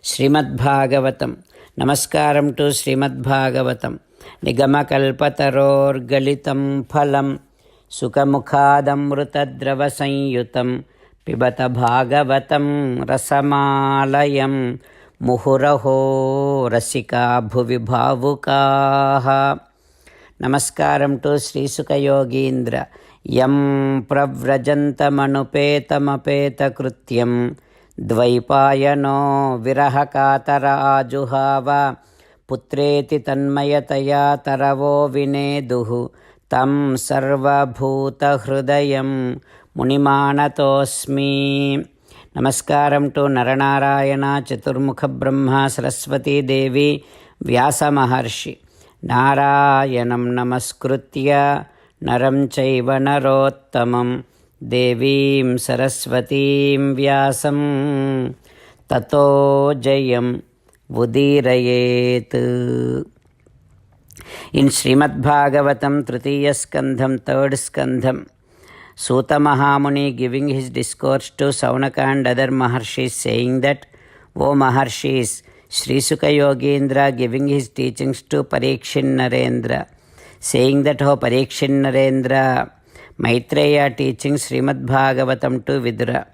ಶ್ರೀಮದ್ಭಾಗವತಂ. ನಮಸ್ಕಾರಂ to ಶ್ರೀಮದ್ಭಾಗವತಂ. ನಿಗಮಕಲ್ಪತರೋರ್ಗಲಿತಂ ಫಲಂ ಸುಖಮುಖಾದಮೃತದ್ರವಸಂಯುತಂ ಪಿಬತ ಭಾಗವತಂ ರಸಮಾಲಯಂ ಮುಹುರಹೋ ರಸಿಕಾ ಭುವಿ ಭಾವುಕಾಃ. ನಮಸ್ಕಾರಂ to ಶ್ರೀಸುಖಯೋಗೀಂದ್ರ. M ಪ್ರವ್ರಜಂತಮನುಪೇತಮಪೇತಕೃತ್ಯಂ ದ್ವೈಪಾಯನೋ ವಿರಹಕಾತರ ಆಜುಹಾವ ಪುತ್ರೇತಿ ತನ್ಮಯತಯಾ ತರವೋ ವಿನೇದುಃ ತಂ ಸರ್ವಭೂತಹೃದಯಂ ಮುನಿಮಾನತೋಸ್ಮಿ. ನಮಸ್ಕಾರಂ to Nara Narayana ಚತುರ್ಮುಖ ಬ್ರಹ್ಮ ಸರಸ್ವತೀ ದೇವಿ ವ್ಯಾಸ ಮಹರ್ಷಿ. ನಾರಾಯಣಂ ನಮಸ್ಕೃತ್ಯ ನರಂ ಚೈವ ನರೋತ್ತಮಂ ದೇವೀಂ ಸರಸ್ವತೀಂ ವ್ಯಾಸಂ ತತೋ ಜಯಂ ಉದೀರಯೇತ್. ಇನ್ ಶ್ರೀಮದ್ ಭಾಗವತಂ ತೃತೀಯ ಸ್ಕಂಧಂ, third ಸ್ಕಂಧಂ, Suta Mahamuni giving his discourse to Saunaka and other Maharshis, saying that, O Maharshis, Sri Sukha Yogindra giving his teachings to Parikshin Narendra, saying that, O Parikshin Narendra, Maitreya teaching Srimad Bhagavatam to Vidura,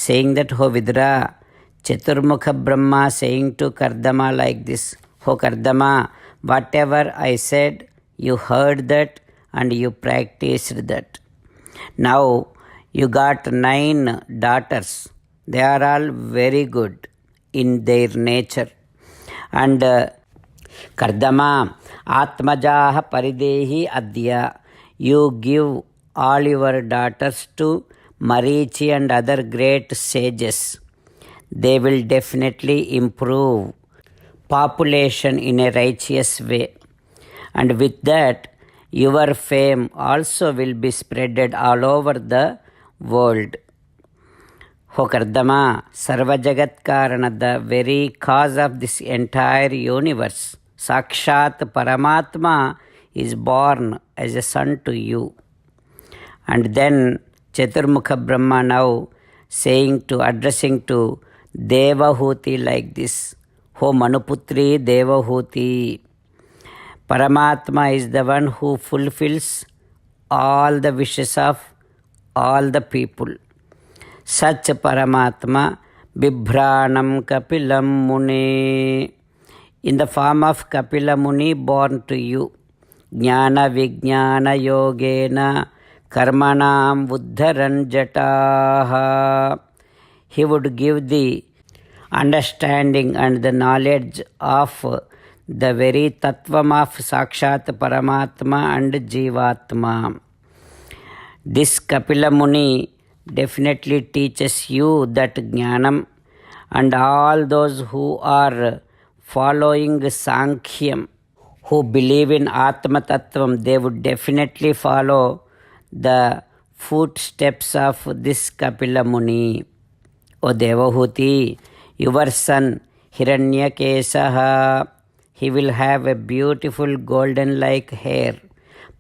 saying that, O Vidura, Chaturmukha Brahma saying to Kardama like this, O Kardama, whatever I said, you heard that and you practiced that. Now you got 9 daughters. They are all very good in their nature. And Kardama Atmajaha Paridehi Adya, you give all your daughters to Marichi and other great sages. They will definitely improve population in a righteous way. And with that, your fame also will be spreaded all over the world. O Kardama, Sarva Jagat Karana, the very cause of this entire universe, Sakshat Paramatma is born as a son to you. And then Chaturmukha Brahma now addressing to Devahuti like this, O Manuputri Devahuti, Paramatma is the one who fulfills all the wishes of all the people. Such Paramatma Bibhranam Kapilam Muni, in the form of Kapila Muni born to you, Jnana Vijnana Yogena Karmanam Uddharan Jataha, he would give the understanding and the knowledge of the very tattvam of Sakshat Paramatma and Jivatma. This Kapila Muni definitely teaches you that Jnanam, and all those who are following Sankhyam, who believe in Atma Tattvam, they would definitely follow the footsteps of this Kapila Muni. O Devahuti, your son Hiranyakeshaha, he will have a beautiful golden like hair.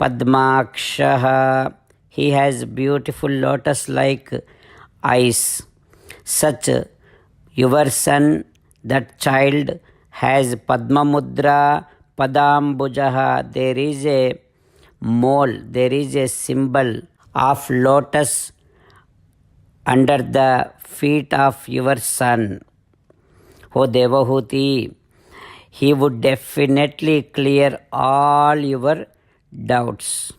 Padmakshaha, he has beautiful lotus like eyes. Such your son, that child, has Padma Mudra Padambujaha. There is a mole, there is a symbol of lotus under the feet of your son. O Devahuti, he would definitely clear all your doubts.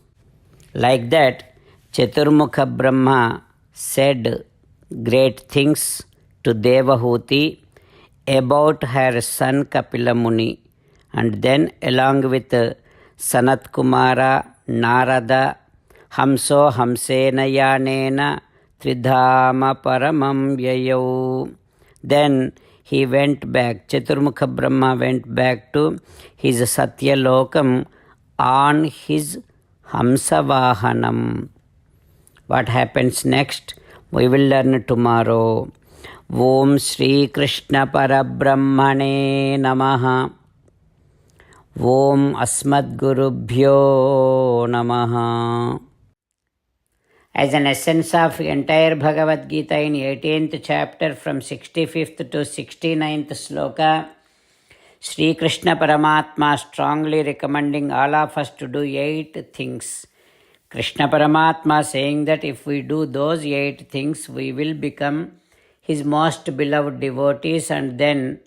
Like that, Chaturmukha Brahma said great things to Devahuti about her son Kapila Muni. And then along with Sanat Kumara, Narada, Hamso Hamsena Yanena Tridhama Paramam Yayau. Then he went back, Chaturmukha Brahma went back to his Satya Lokam on his Hamsavahanam. What happens next? We will learn tomorrow. Om Shri Krishna Parabrahmane Namaha. Om Asmad Gurubhyo Namaha. As an essence of entire Bhagavad Gita in 18th chapter from 65th to 69th sloka, Sri Krishna Paramatma strongly recommending all of us to do 8 things. Krishna Paramatma saying that if we do those 8 things, we will become his most beloved devotees, and then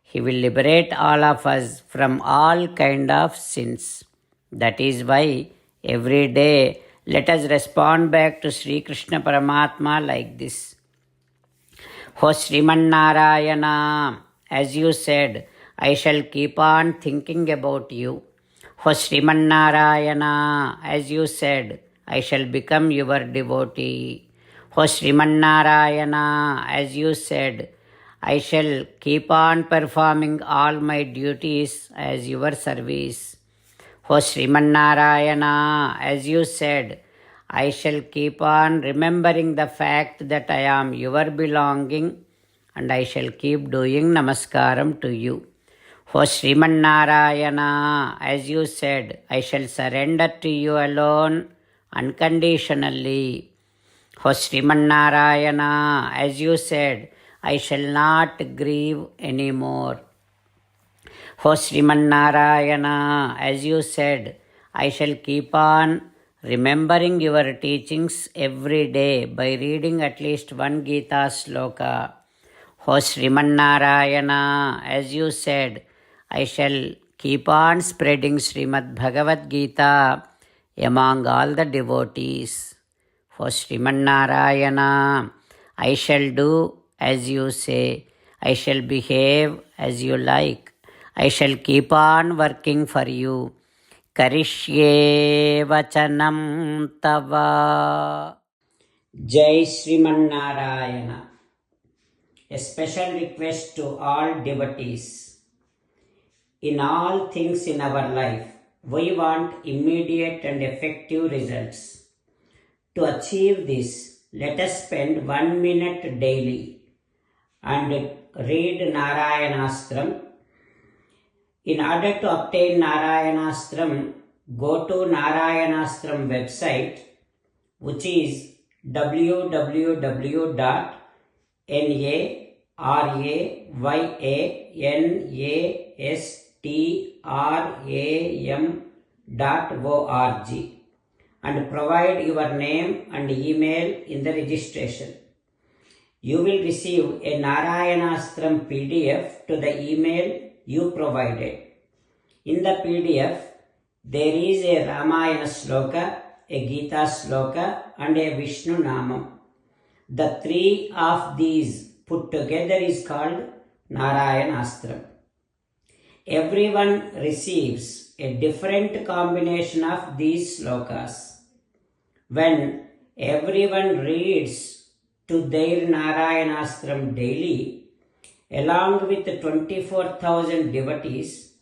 he will liberate all of us from all kind of sins. That is why every day let us respond back to Sri Krishna Paramatma like this. Ho Sriman Narayana, as you said, I shall keep on thinking about you. Ho Sriman Narayana, as you said, I shall become your devotee. Ho Sriman Narayana, as you said, I shall keep on performing all my duties as your service. O Sriman Narayana, as you said, I shall keep on remembering the fact that I am your belonging, and I shall keep doing namaskaram to you. O Sriman Narayana, as you said, I shall surrender to you alone unconditionally. O Sriman Narayana, as you said, I shall not grieve anymore. O Sriman Narayana, as you said, I shall keep on remembering your teachings every day by reading at least one Gita sloka. O Sriman Narayana, as you said, I shall keep on spreading Srimad Bhagavad Gita among all the devotees. O Sriman Narayana, I shall do as you say. I shall behave as you like. I shall keep on working for you. Karishye vachanam tava. Jai Sriman Narayana. A special request to all devotees. In all things in our life, we want immediate and effective results. To achieve this, let us spend 1 minute daily and read Narayanastram. In order to obtain Narayanastram, go to Narayanastram website, which is www.narayanaastram.org, and provide your name and email in the registration. You will receive a Narayanastram PDF to the email you provided. In the PDF, there is a Ramayana sloka, a Gita sloka, and a Vishnu Namam. The 3 of these put together is called Narayanastram. Everyone receives a different combination of these slokas. When everyone reads to their Narayanastram daily, along with 24,000 devotees,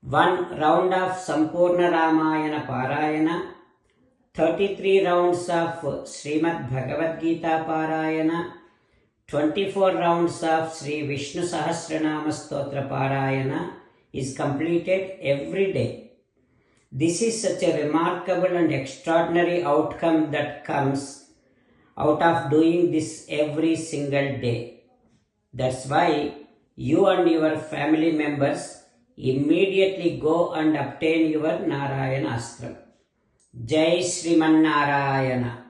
1 round of Sampurna Ramayana Parayana, 33 rounds of Srimad Bhagavad Gita Parayana, 24 rounds of Sri Vishnu Sahasranama Stotra Parayana is completed every day. This is such a remarkable and extraordinary outcome that comes out of doing this every single day. That's why you and your family members immediately go and obtain your Narayanastram. Jai Sriman Narayana.